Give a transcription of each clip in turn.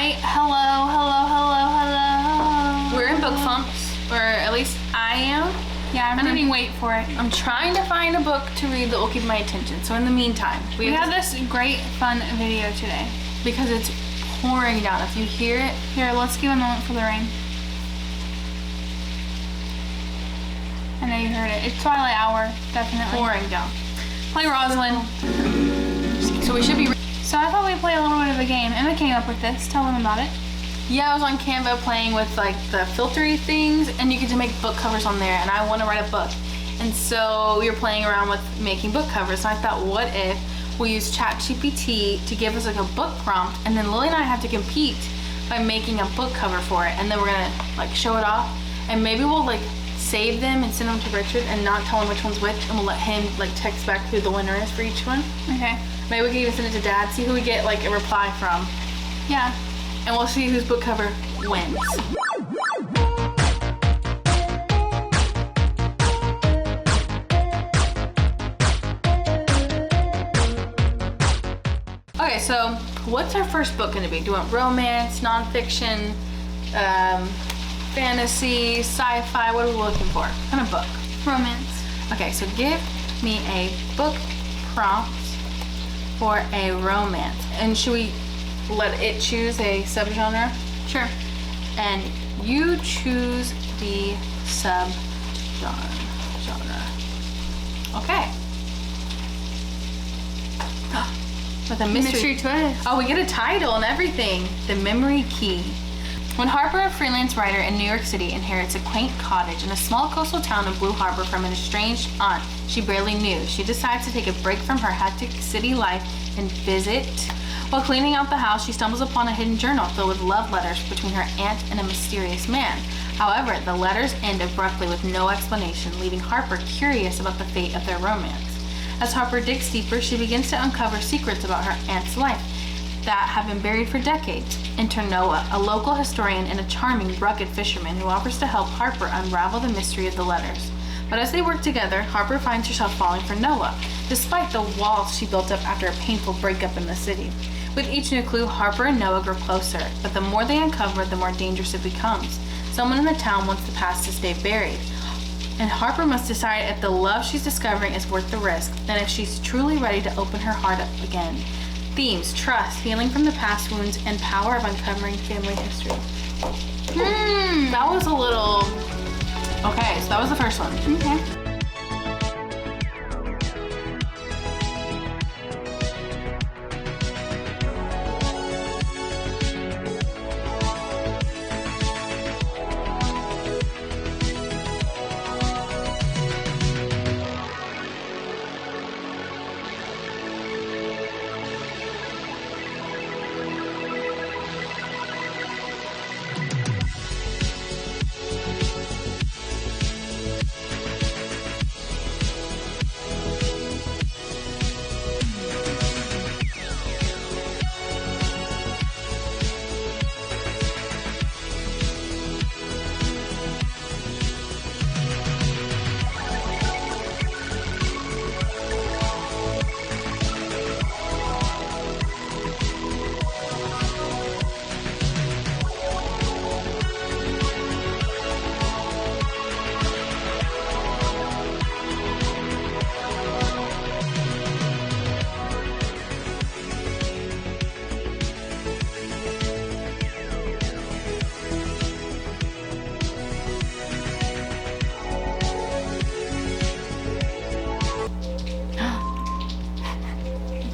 Alright, hello. We're in book slumps, or at least I am. Yeah, I'm reading Wait For It. I'm trying to find a book to read that will keep my attention. So in the meantime, we have this great fun video today. Because it's pouring down. If you hear it. Here, let's give a moment for the rain. I know you heard it. It's twilight hour, definitely. Pouring down. Play Rosalind. So we should be... So I thought we'd play a little bit of a game. Emma came up with this. Tell them about it. Yeah, I was on Canva playing with like the filtery things, and you get to make book covers on there, and I want to write a book. And so we were playing around with making book covers, and I thought, what if we use ChatGPT to give us like a book prompt, and then Lily and I have to compete by making a book cover for it, and then we're gonna like show it off, and maybe we'll like save them and send them to Richard and not tell him which one's which, and we'll let him like text back who the winner is for each one. Okay. Maybe we can even send it to Dad, see who we get like a reply from. Yeah. And we'll see whose book cover wins. Okay, so what's our first book gonna be? Do you want romance, nonfiction, fantasy, sci-fi? What are we looking for? What kind of book? Romance. Okay, so give me a book prompt for a romance. And should we let it choose a subgenre? Sure. And you choose the subgenre. Okay. With a mystery twist. Oh, we get a title and everything. The Memory Key. When Harper, a freelance writer in New York City, inherits a quaint cottage in a small coastal town of Blue Harbor from an estranged aunt she barely knew, she decides to take a break from her hectic city life and visit. While cleaning out the house, she stumbles upon a hidden journal filled with love letters between her aunt and a mysterious man. However, the letters end abruptly with no explanation, leaving Harper curious about the fate of their romance. As Harper digs deeper, she begins to uncover secrets about her aunt's life that have been buried for decades. Enter Noah, a local historian and a charming, rugged fisherman who offers to help Harper unravel the mystery of the letters. But as they work together, Harper finds herself falling for Noah, despite the walls she built up after a painful breakup in the city. With each new clue, Harper and Noah grow closer, but the more they uncover, the more dangerous it becomes. Someone in the town wants the past to stay buried, and Harper must decide if the love she's discovering is worth the risk, and if she's truly ready to open her heart up again. Themes: trust, healing from the past wounds, and power of uncovering family history. That was a little... Okay, so that was the first one. Okay.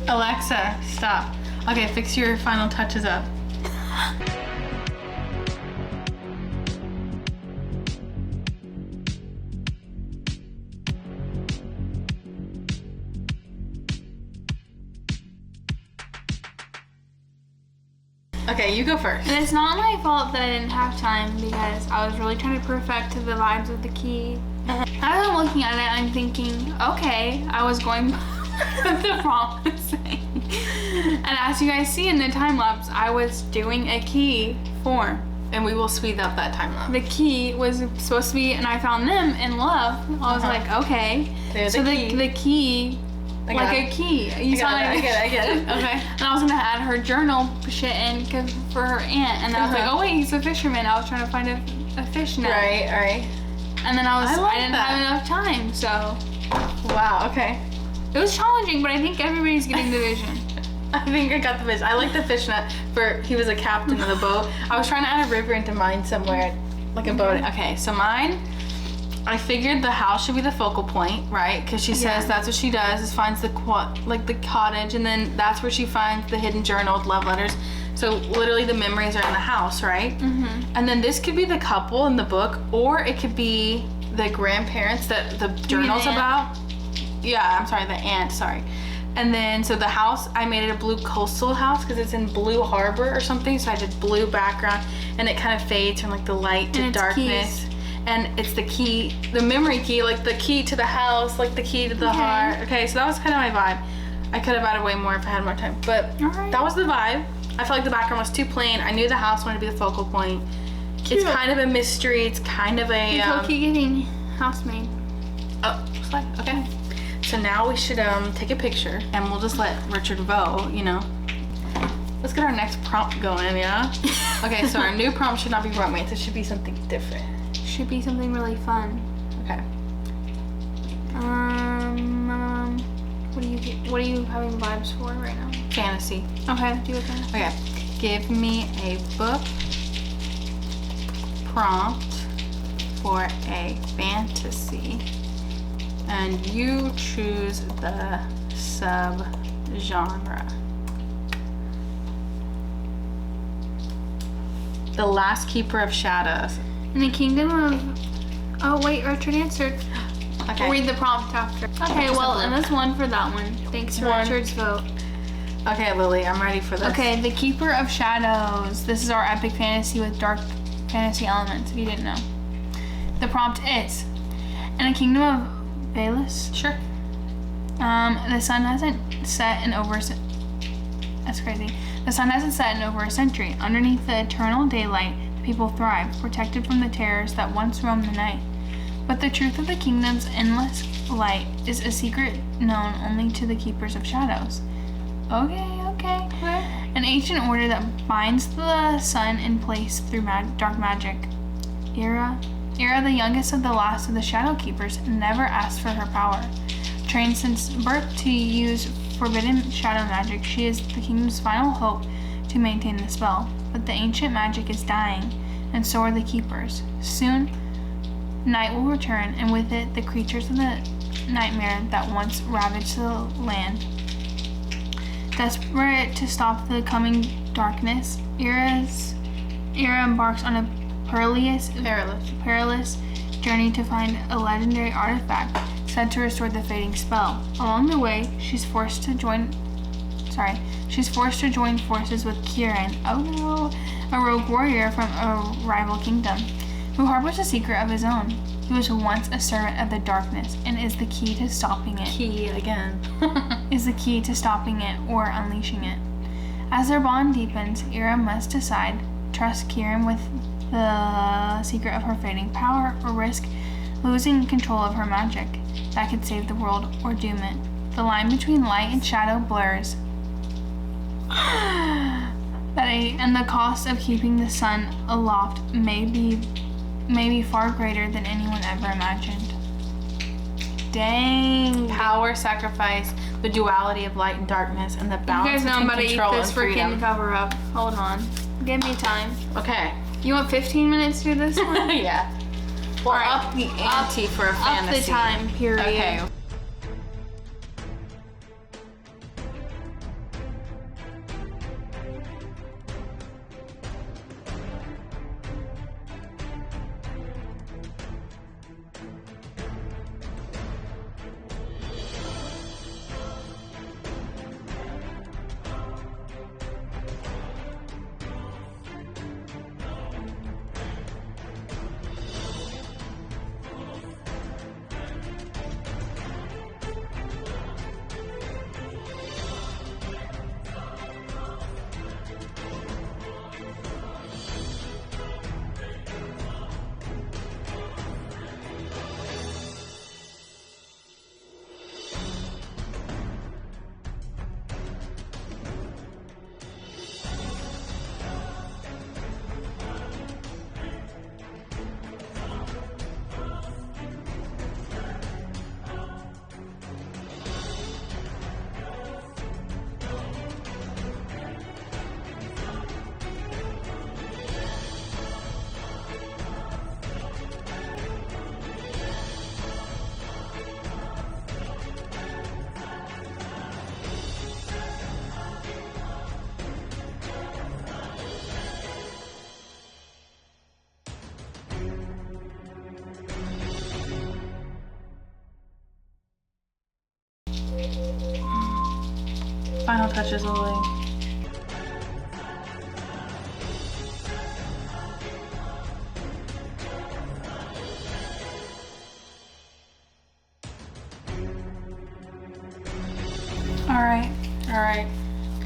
Alexa, stop. Okay, fix your final touches up. Okay, you go first. And it's not my fault that I didn't have time because I was really trying to perfect the vibes of the key. As I'm looking at it, I'm thinking, okay, I was going with the promising. And as you guys see in the time lapse, I was doing a key form. And we will speed up that time lapse. The key was supposed to be, and I found them in love. I was like, okay. There's so the key. the key like a key. You saw I get it. Okay. And I was gonna add her journal shit in for her aunt, and I was like, oh wait, he's a fisherman. I was trying to find a fish net. Right. And then I didn't have enough time, so. Wow. Okay. It was challenging, but I think everybody's getting the vision. I think I got the vision. I like the fishnet he was a captain of the boat. I was trying to add a river into mine somewhere, like a boat. Okay, so mine, I figured the house should be the focal point, right? Because she says that's what she does, is finds the cottage, and then that's where she finds the hidden journal with love letters. So literally the memories are in the house, right? Mm-hmm. And then this could be the couple in the book, or it could be the grandparents that the journal's about. Yeah, I'm sorry, the aunt, sorry. And then, so the house, I made it a blue coastal house because it's in Blue Harbor or something. So I did blue background, and it kind of fades from like the light to darkness. Keys. And it's the key, the memory key, like the key to the house, like the key to the heart. Okay, so that was kind of my vibe. I could have added way more if I had more time, but that was the vibe. I felt like the background was too plain. I knew the house wanted to be the focal point. Cute. It's kind of a mystery. It's kind of a. People keep getting housemaid. Oh, slide. Okay. So now we should take a picture, and we'll just let Richard vote, you know. Let's get our next prompt going, yeah? Okay, so our new prompt should not be romance. It should be something different. Should be something really fun. Okay. What are you having vibes for right now? Fantasy. Okay, do it then. Okay. Give me a book prompt for a fantasy. And you choose the sub-genre. The Last Keeper of Shadows. In the Kingdom of... Oh, wait, Richard answered. Okay. We'll read the prompt after. Okay, well, and that's one for that one. Thanks for Richard's vote. Okay, Lily, I'm ready for this. Okay, The Keeper of Shadows. This is our epic fantasy with dark fantasy elements, if you didn't know. The prompt is, in a kingdom of Bayless? Sure. The sun hasn't set in over... That's crazy. The sun hasn't set in over a century. Underneath the eternal daylight, the people thrive, protected from the terrors that once roamed the night. But the truth of the kingdom's endless light is a secret known only to the keepers of shadows. Okay. An ancient order that binds the sun in place through dark magic. Ira, the youngest of the last of the Shadow Keepers, never asked for her power. Trained since birth to use forbidden shadow magic, she is the kingdom's final hope to maintain the spell. But the ancient magic is dying, and so are the keepers. Soon, night will return, and with it, the creatures of the nightmare that once ravaged the land. Desperate to stop the coming darkness, Ira embarks on a perilous journey to find a legendary artifact said to restore the fading spell. Along the way, she's forced to join forces with Kieran, a rogue warrior from a rival kingdom, who harbors a secret of his own. He was once a servant of the darkness and is the key to stopping it. Is the key to stopping it or unleashing it. As their bond deepens, Ira must decide, trust Kieran with the secret of her fading power, or risk losing control of her magic that could save the world or doom it. The line between light and shadow blurs. And the cost of keeping the sun aloft may be far greater than anyone ever imagined. Dang. Power, sacrifice, the duality of light and darkness, and the balance between control and freedom. You guys know I'm about to eat this freaking cover up. Hold on. Give me time. Okay. You want 15 minutes to do this one? Yeah. Or up the ante for a fantasy. Up the time period. Okay. final touches, Lily.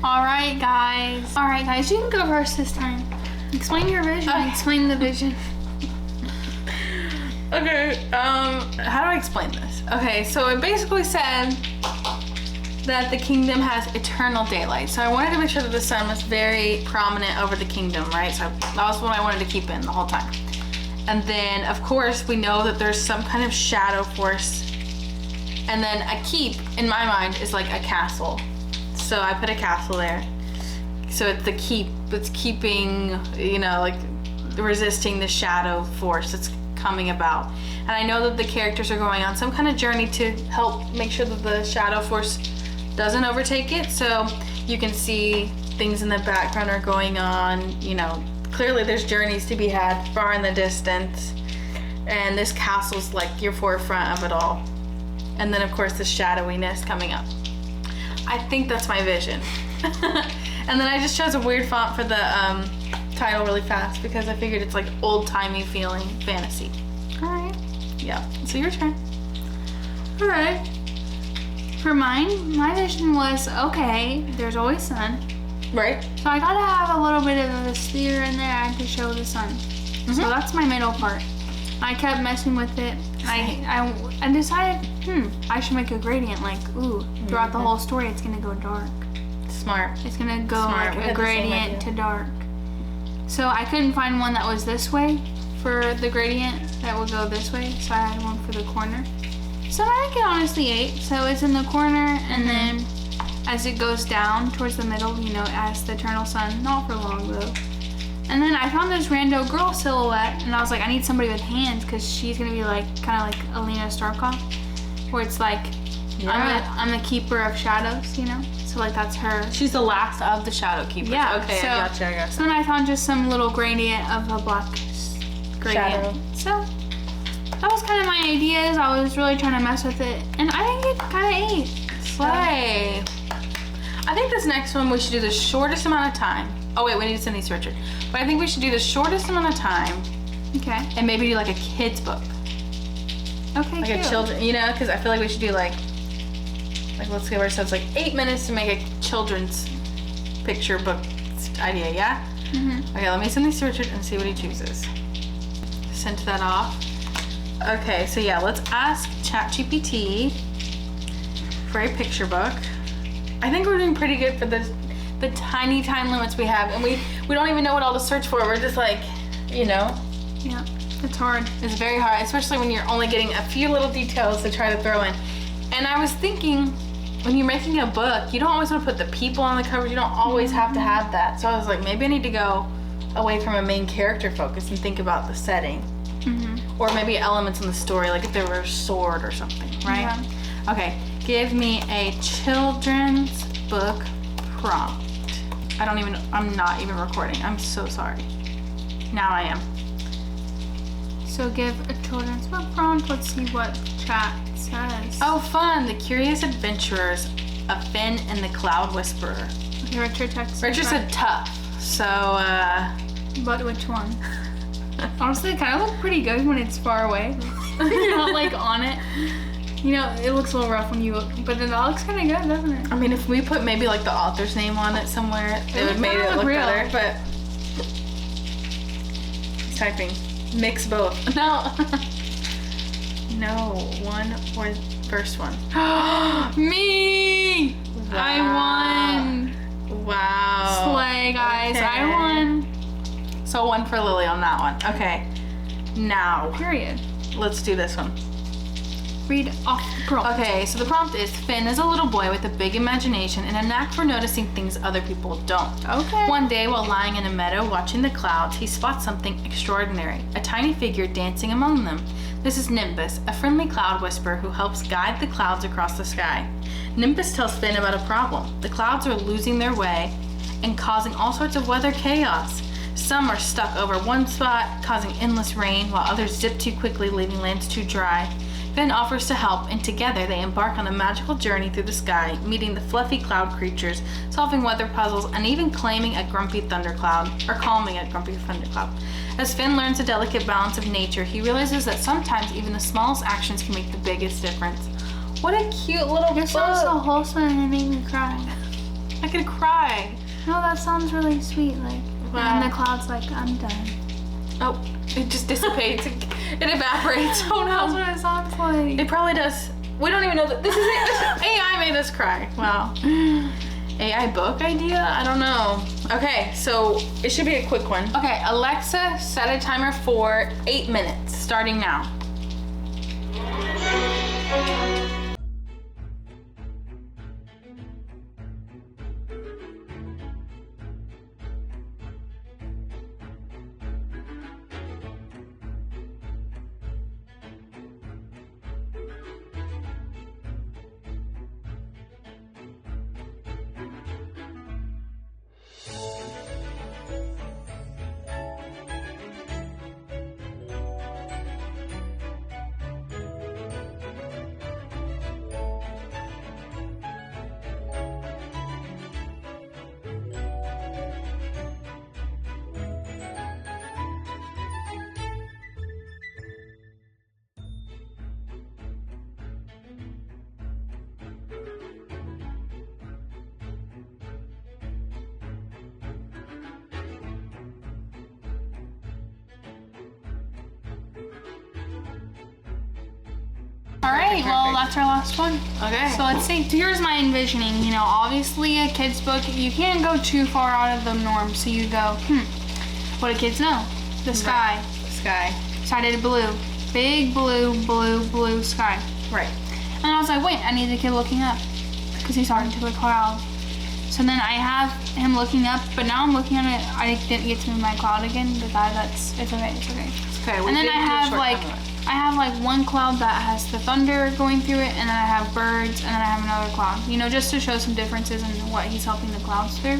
All right, guys. You can go first this time. Explain your vision. Explain the vision. Okay, how do I explain this? Okay, so it basically said that the kingdom has eternal daylight. So I wanted to make sure that the sun was very prominent over the kingdom, right? So that was what I wanted to keep in the whole time. And then, of course, we know that there's some kind of shadow force. And then a keep, in my mind, is like a castle. So I put a castle there. So it's the keep, it's keeping, you know, like resisting the shadow force that's coming about. And I know that the characters are going on some kind of journey to help make sure that the shadow force doesn't overtake it. So you can see things in the background are going on, you know, clearly there's journeys to be had far in the distance. And this castle's like your forefront of it all. And then of course the shadowiness coming up. I think that's my vision. And then I just chose a weird font for the title really fast because I figured it's like old-timey feeling fantasy. All right. Yeah, so your turn. All right. For mine, my vision was, okay, there's always sun. Right. So I gotta have a little bit of a sphere in there to show the sun. Mm-hmm. So that's my middle part. I kept messing with it. I decided, I should make a gradient, like, throughout the whole story it's gonna go dark. Smart. It's gonna go Smart. like a gradient to dark. So I couldn't find one that was this way for the gradient that would go this way, so I had one for the corner. So I think it honestly 8. So it's in the corner, and then as it goes down towards the middle, you know, as the eternal sun, not for long though. And then I found this rando girl silhouette, and I was like, I need somebody with hands, because she's gonna be like, kind of like Alina Starkov, where it's like, I'm the keeper of shadows, you know? So like that's her. She's the last of the shadow keepers. Yeah. Okay, so, I gotcha. So then I found just some little gradient of a black gradient. Shadow. So that was kind of my ideas. I was really trying to mess with it, and I think it kind of ate. Slay. I think this next one we should do the shortest amount of time. Oh wait, we need to send these to Richard. But I think we should do the shortest amount of time. Okay. And maybe do like a kid's book. Okay, like cute. a children, you know, because I feel like we should do like let's give ourselves like 8 minutes to make a children's picture book idea, yeah? Mm-hmm. Okay, let me send these to Richard and see what he chooses. Sent that off. Okay, so yeah, let's ask ChatGPT for a picture book. I think we're doing pretty good for the tiny time limits we have, and we don't even know what all to search for. We're just like, you know. Yeah, it's hard. It's very hard, especially when you're only getting a few little details to try to throw in. And I was thinking, when you're making a book, you don't always want to put the people on the cover. You don't always have to have that. So I was like, maybe I need to go away from a main character focus and think about the setting. Mm-hmm. Or maybe elements in the story, like if there were a sword or something, right? Yeah. Okay, give me a children's book prompt. I'm not even recording. I'm so sorry. Now I am. So give a children's book prompt. Let's see what chat says. Oh, fun. The Curious Adventurers of Finn and the Cloud Whisperer. Okay, Richard texted. Richard said tough. So, But which one? Honestly, it kind of looks pretty good when it's far away. You're not like on it. You know, it looks a little rough when you look, but then that looks kind of good, doesn't it? I mean, if we put maybe like the author's name on it somewhere, it would make it look real. better, but he's typing. Mix both. No. No, one or first one. Me! Wow. I won. Wow. Slay, guys. Okay. I won. So 1 for Lily on that one. Okay. Now, Period. let's do this one. Read off the prompt. Okay, so the prompt is Finn is a little boy with a big imagination and a knack for noticing things other people don't. Okay. One day, while lying in a meadow watching the clouds, he spots something extraordinary, a tiny figure dancing among them. This is Nimbus, a friendly cloud whisperer who helps guide the clouds across the sky. Nimbus tells Finn about a problem. The clouds are losing their way and causing all sorts of weather chaos. Some are stuck over one spot, causing endless rain, while others zip too quickly, leaving lands too dry. Finn offers to help, and together they embark on a magical journey through the sky, meeting the fluffy cloud creatures, solving weather puzzles, and even calming a grumpy thundercloud. As Finn learns the delicate balance of nature, he realizes that sometimes even the smallest actions can make the biggest difference. What a cute little book. It sounds so wholesome and it made me cry. I could cry. No, that sounds really sweet. Like, Wow. and the cloud's like, I'm done. Oh, it just dissipates. It evaporates. Oh That's no. what it sounds like. It probably does. We don't even know that this is it. AI made us cry. Wow. AI book idea? I don't know. Okay, so it should be a quick one. Okay, Alexa, set a timer for 8 minutes, starting now. All right, well, that's our last one. Okay. So let's see. Here's my envisioning. You know, obviously a kid's book, you can't go too far out of the norm. So you go, what do kids know? The sky. The sky. So I did blue. Big blue sky. Right. And I was like, wait, I need the kid looking up. Because he's starting to the cloud. So then I have him looking up, but now I'm looking at it. I didn't get to move my cloud again. The guy it's okay. Okay. And then I have like one cloud that has the thunder going through it, and then I have birds, and then I have another cloud. You know, just to show some differences in what he's helping the clouds through.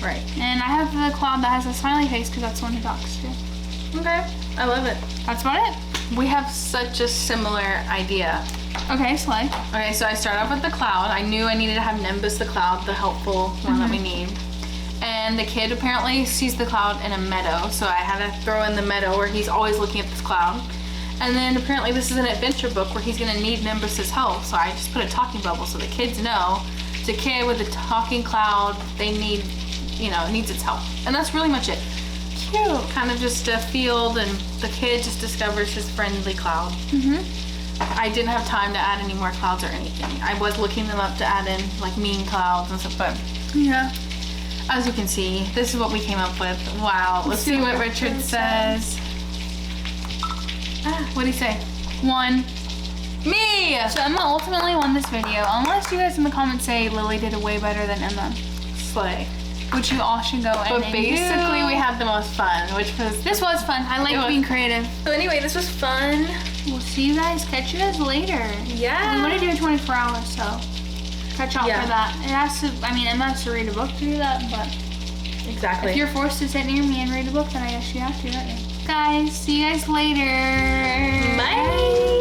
Right. And I have the cloud that has a smiley face because that's the one he talks to. Okay. I love it. That's about it. We have such a similar idea. Okay, slay. Okay, so I start off with the cloud. I knew I needed to have Nimbus the cloud, the helpful one that we need. And the kid apparently sees the cloud in a meadow, so I had to throw in the meadow where he's always looking at this cloud. And then apparently this is an adventure book where he's gonna need Nimbus's help, so I just put a talking bubble so the kids know it's a kid with a talking cloud. They need, needs its help. And that's really much it. Cute. Kind of just a field, and the kid just discovers his friendly cloud. I didn't have time to add any more clouds or anything. I was looking them up to add in like mean clouds and stuff, but Yeah. as you can see, this is what we came up with. Wow. Let's see what Richard says. What'd he say? One. Me! So Emma ultimately won this video, unless you guys in the comments say Lily did it way better than Emma, Slay. which you all should go But and basically do. we had the most fun, which was... This was fun. I It like was. being creative. So anyway, this was fun. We'll see you guys. Catch you guys later. Yeah. I'm gonna do 24 hours, so catch out Yeah. for that. It has to. I mean, Emma has to read a book to do that, but Exactly. if you're forced to sit near me and read a book, then I guess you have to, don't you? Guys, see you guys later. Bye.